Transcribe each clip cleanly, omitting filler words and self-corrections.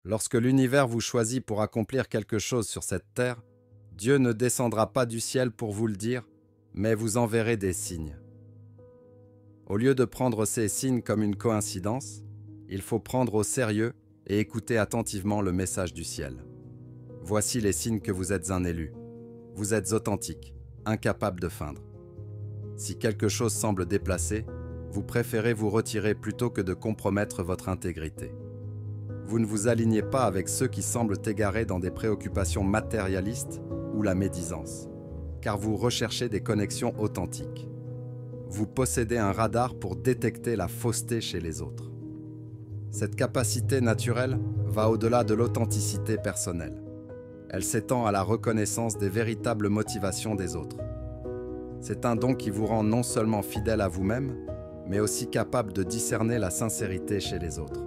Lorsque l'univers vous choisit pour accomplir quelque chose sur cette terre, Dieu ne descendra pas du ciel pour vous le dire, mais vous enverrez des signes. Au lieu de prendre ces signes comme une coïncidence, il faut prendre au sérieux et écouter attentivement le message du ciel. Voici les signes que vous êtes un élu. Vous êtes authentique, incapable de feindre. Si quelque chose semble déplacé, vous préférez vous retirer plutôt que de compromettre votre intégrité. Vous ne vous alignez pas avec ceux qui semblent égarés dans des préoccupations matérialistes ou la médisance, car vous recherchez des connexions authentiques. Vous possédez un radar pour détecter la fausseté chez les autres. Cette capacité naturelle va au-delà de l'authenticité personnelle. Elle s'étend à la reconnaissance des véritables motivations des autres. C'est un don qui vous rend non seulement fidèle à vous-même, mais aussi capable de discerner la sincérité chez les autres.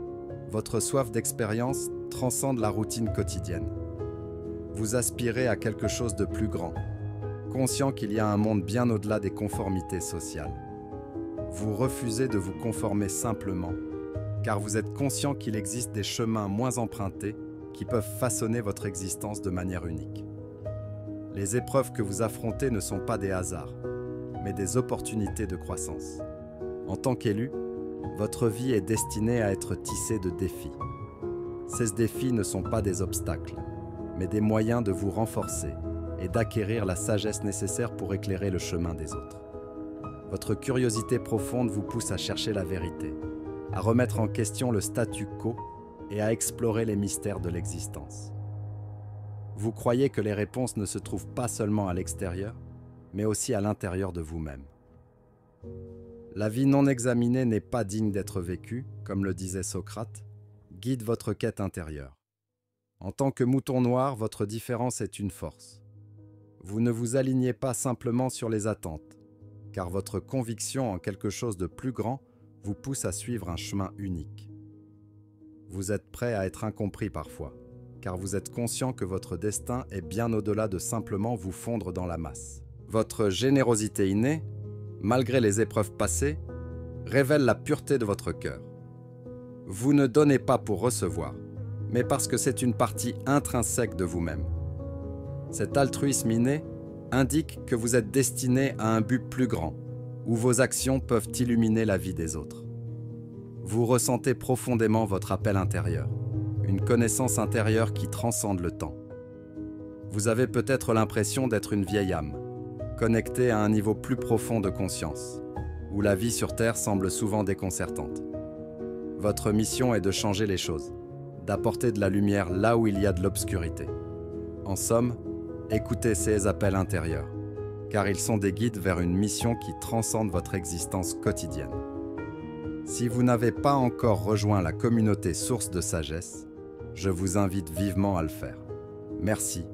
Votre soif d'expérience transcende la routine quotidienne. Vous aspirez à quelque chose de plus grand, conscient qu'il y a un monde bien au-delà des conformités sociales. Vous refusez de vous conformer simplement, car vous êtes conscient qu'il existe des chemins moins empruntés qui peuvent façonner votre existence de manière unique. Les épreuves que vous affrontez ne sont pas des hasards, mais des opportunités de croissance. En tant qu'élu, votre vie est destinée à être tissée de défis. Ces défis ne sont pas des obstacles, mais des moyens de vous renforcer et d'acquérir la sagesse nécessaire pour éclairer le chemin des autres. Votre curiosité profonde vous pousse à chercher la vérité, à remettre en question le statu quo et à explorer les mystères de l'existence. Vous croyez que les réponses ne se trouvent pas seulement à l'extérieur, mais aussi à l'intérieur de vous-même. La vie non examinée n'est pas digne d'être vécue, comme le disait Socrate. Guide votre quête intérieure. En tant que mouton noir, votre différence est une force. Vous ne vous alignez pas simplement sur les attentes, car votre conviction en quelque chose de plus grand vous pousse à suivre un chemin unique. Vous êtes prêt à être incompris parfois, car vous êtes conscient que votre destin est bien au-delà de simplement vous fondre dans la masse. Votre générosité innée, malgré les épreuves passées, révèle la pureté de votre cœur. Vous ne donnez pas pour recevoir, mais parce que c'est une partie intrinsèque de vous-même. Cet altruisme inné indique que vous êtes destiné à un but plus grand, où vos actions peuvent illuminer la vie des autres. Vous ressentez profondément votre appel intérieur, une connaissance intérieure qui transcende le temps. Vous avez peut-être l'impression d'être une vieille âme, connectée à un niveau plus profond de conscience, où la vie sur Terre semble souvent déconcertante. Votre mission est de changer les choses, d'apporter de la lumière là où il y a de l'obscurité. En somme, écoutez ces appels intérieurs, car ils sont des guides vers une mission qui transcende votre existence quotidienne. Si vous n'avez pas encore rejoint la communauté Source de Sagesse, je vous invite vivement à le faire. Merci